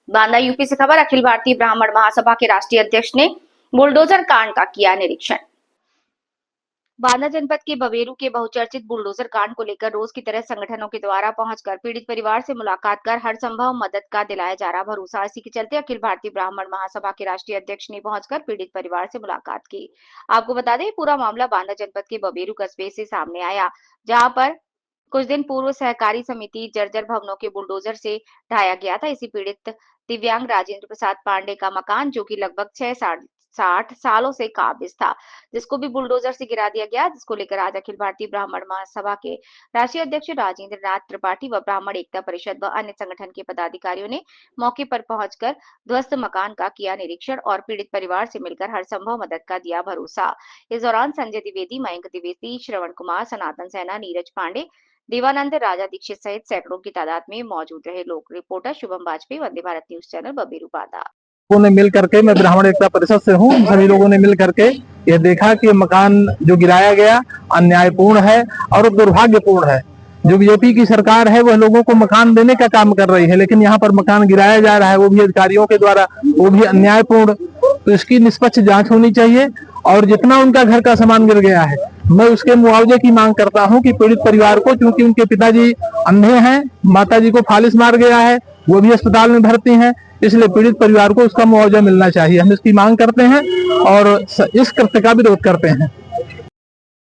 Banda UP से खबर। अखिल भारतीय ब्राह्मण महासभा के राष्ट्रीय अध्यक्ष ने बुलडोजर कांड का किया निरीक्षण। बांदा जनपद के बवेरू के बहुचर्चित बुलडोजर कांड को लेकर रोज की तरह संगठनों के द्वारा पहुंचकर पीड़ित परिवार से मुलाकात कर हर संभव मदद का दिलाया जा रहा भरोसा। इसी के चलते अखिल भारतीय ब्राह्मण महासभा के राष्ट्रीय अध्यक्ष ने पहुंचकर पीड़ित परिवार से मुलाकात की। आपको बता दें, पूरा मामला बांदा जनपद के बवेरू कस्बे से सामने आया, जहां पर कुछ दिन पूर्व सहकारी समिति जर्जर भवनों के बुलडोजर से ढाया गया था। इसी पीड़ित दिव्यांग राजेंद्र प्रसाद पांडे का मकान, जो कि लगभग 60 सालों से काबिज था, जिसको भी बुलडोजर से गिरा दिया गया, जिसको लेकर आज अखिल भारतीय ब्राह्मण महासभा के राष्ट्रीय अध्यक्ष राजेंद्र नाथ त्रिपाठी व ब्राह्मण एकता परिषद व अन्य संगठन के पदाधिकारियों ने मौके पर पहुंचकर ध्वस्त मकान का किया निरीक्षण और पीड़ित परिवार से मिलकर हर संभव मदद का दिया भरोसा। इस दौरान संजय द्विवेदी, मयंक द्विवेदी, श्रवण कुमार, सनातन सेना, नीरज पांडे, देवानंद, राजा दीक्षित सहित सैकड़ों की तादाद में मौजूद रहे लोग। Reporter Shubham Vajpayee, Vande Bharat news channel, बवेरू Banda. ने मिल करके, मैं ब्राह्मण एकता परिषद से हूँ, सभी लोगों ने मिल करके यह देखा कि मकान जो गिराया गया अन्यायपूर्ण है और दुर्भाग्यपूर्ण है। जो बीजेपी की सरकार है वह लोगों को मकान देने का काम कर रही है, लेकिन यहाँ पर मकान गिराया जा रहा है, वो भी अधिकारियों के द्वारा, वो भी अन्यायपूर्ण। तो इसकी निष्पक्ष जांच होनी चाहिए और जितना उनका घर का सामान गिर गया है, मैं उसके मुआवजे की मांग करता हूं कि पीड़ित परिवार को, क्योंकि उनके पिताजी अंधे हैं, माताजी को फालिस मार गया है, वो भी अस्पताल में भर्ती हैं, इसलिए पीड़ित परिवार को उसका मुआवजा मिलना चाहिए। हम इसकी मांग करते हैं और इस कृत्य का विरोध करते हैं।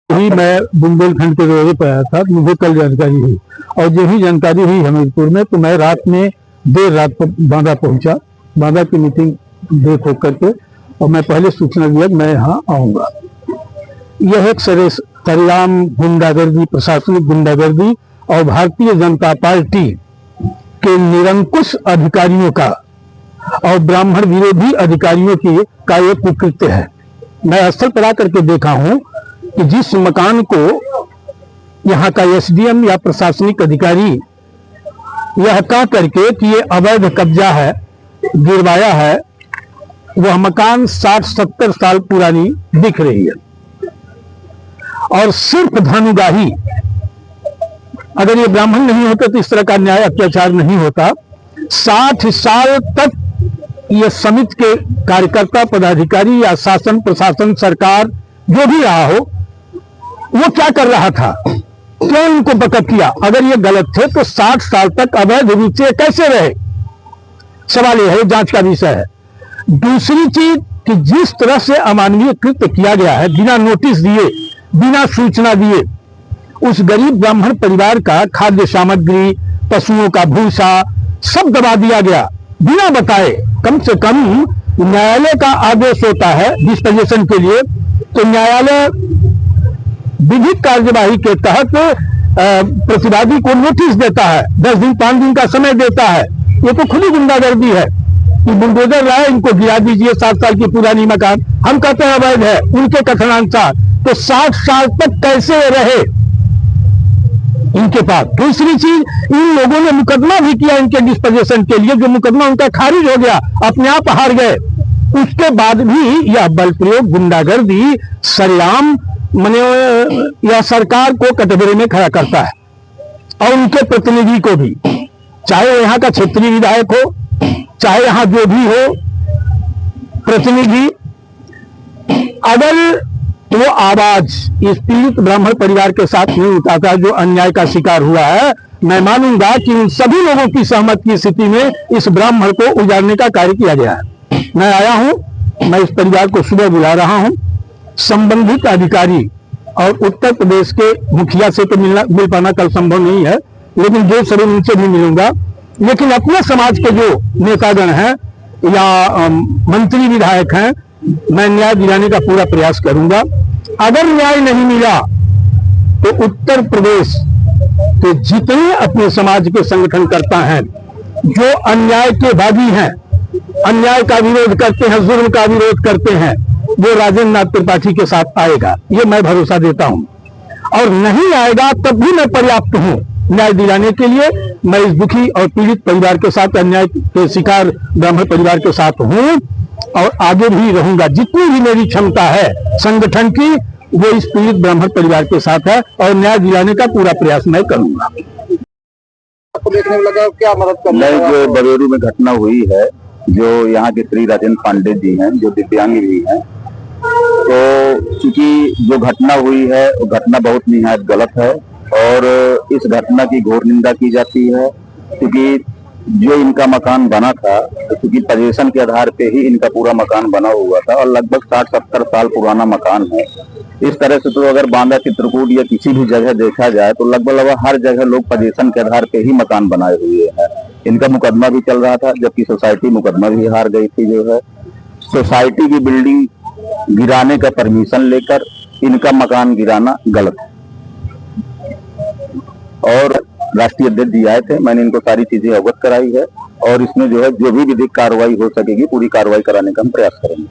मैं बुंदेलखंड के दौरे पर आया था, मुझे कल जानकारी हुई और यही जानकारी हुई हमीरपुर में, तो मैं रात में देर रात को बांदा पहुंचा। बांदा की मीटिंग देख होकर के और मैं पहले सूचना दिया मैं यहाँ आऊंगा। यह एक सरेआम गुंडागर्दी, प्रशासनिक गुंडागर्दी और भारतीय जनता पार्टी के निरंकुश अधिकारियों का और ब्राह्मण विरोधी अधिकारियों का एक कुकृत्य है। मैं स्थल पर आकर के देखा हूं कि जिस मकान को यहाँ का एसडीएम या प्रशासनिक अधिकारी यह कह करके कि ये अवैध कब्जा है, गिरवाया है, वह मकान 60-70 साल पुरानी दिख रही है और सिर्फ धनुगाही। अगर ये ब्राह्मण नहीं होते तो इस तरह का न्याय अत्याचार नहीं होता। 60 साल तक ये समिति के कार्यकर्ता, पदाधिकारी या शासन, प्रशासन, सरकार जो भी रहा हो, वो क्या कर रहा था, क्यों इनको बकत किया? अगर ये गलत थे तो 60 साल तक अवैध रूप से कैसे रहे? सवाल यह है, जांच का विषय है। दूसरी चीज कि जिस तरह से अमानवीय कृत्य किया गया है, बिना नोटिस दिए, बिना सूचना दिए, उस गरीब ब्राह्मण परिवार का खाद्य सामग्री, पशुओं का भूसा सब दबा दिया गया बिना बताए। कम से कम न्यायालय का आदेश होता है डिस्पोजिशन के लिए, तो न्यायालय विधिक कार्यवाही के तहत प्रतिवादी को नोटिस देता है, 10 दिन 5 दिन का समय देता है। ये तो खुली गुंडागर्दी है कि बुलडोजर लाए, इनको गिरा दीजिए 60 साल की पुरानी मकान। हम कहते हैं अवैध है, उनके कथनानुसार तो 60 साल तक कैसे रहे इनके पास? दूसरी चीज, इन लोगों ने मुकदमा भी किया इनके डिस्पोजिशन के लिए, जो मुकदमा उनका खारिज हो गया, अपने आप हार गए। उसके बाद भी यह बल प्रयोग, गुंडागर्दी सरेआम मने यह सरकार को कटघरे में खड़ा करता है और उनके प्रतिनिधि को भी, चाहे यहाँ का क्षेत्रीय विधायक हो, चाहे यहाँ जो भी हो प्रतिनिधि, अगर वो आवाज इस पीड़ित ब्राह्मण परिवार के साथ नहीं उठाता जो अन्याय का शिकार हुआ है, मैं मानूंगा कि उन सभी लोगों की सहमति की स्थिति में इस ब्राह्मण को उजाड़ने का कार्य किया गया है। मैं आया हूं, मैं इस परिवार को सुबह बुला रहा हूं। संबंधित अधिकारी और उत्तर प्रदेश के मुखिया से तो मिल पाना कल संभव नहीं है, लेकिन जो सभी उनसे भी मिलूंगा। लेकिन अपने समाज के जो नेतागण हैं या मंत्री विधायक हैं, मैं न्याय दिलाने का पूरा प्रयास करूंगा। अगर न्याय नहीं मिला तो उत्तर प्रदेश के जितने अपने समाज के संगठन करता हैं, जो अन्याय के बागी हैं, अन्याय का विरोध करते हैं, जुर्म का विरोध करते हैं, वो राजेंद्र नाथ त्रिपाठी के साथ आएगा, ये मैं भरोसा देता हूं। और नहीं आएगा तब भी मैं पर्याप्त हूं न्याय दिलाने के लिए। मैं इस दुखी और पीड़ित परिवार के साथ, अन्याय के शिकार ब्राह्मण परिवार के साथ हूं और आगे भी रहूंगा। जितनी भी मेरी क्षमता है संगठन की, वो इस पीड़ित ब्राह्मण परिवार के साथ है और न्याय दिलाने का पूरा प्रयास मैं करूंगा। आपको देखने में लगा, क्या मदद कर नहीं, जो बवेरू में घटना हुई है, जो यहाँ के श्री राजेंद्र पांडे जी हैं, जो दिव्यांग भी हैं, तो चूंकि जो घटना हुई है वो घटना बहुत निहायत गलत है और इस घटना की घोर निंदा की जाती है। क्योंकि जो इनका मकान बना था, क्योंकि पोजीशन के आधार पे ही इनका पूरा मकान बना हुआ था और लगभग 60-70 साल पुराना मकान है। इस तरह से तो अगर बांदा चित्रकूट या किसी भी जगह देखा जाए तो लगभग हर जगह लोग पोजीशन के आधार पे ही मकान बनाए हुए हैं। इनका मुकदमा भी चल रहा था, जबकि सोसाइटी मुकदमा भी हार गई थी। जो है सोसाइटी की बिल्डिंग गिराने का परमिशन लेकर इनका मकान गिराना गलत है। और राष्ट्रीय अध्यक्ष जी आए थे, मैंने इनको सारी चीजें अवगत कराई है और इसमें जो है जो भी विधिक कार्रवाई हो सकेगी पूरी कार्रवाई कराने का हम प्रयास करेंगे।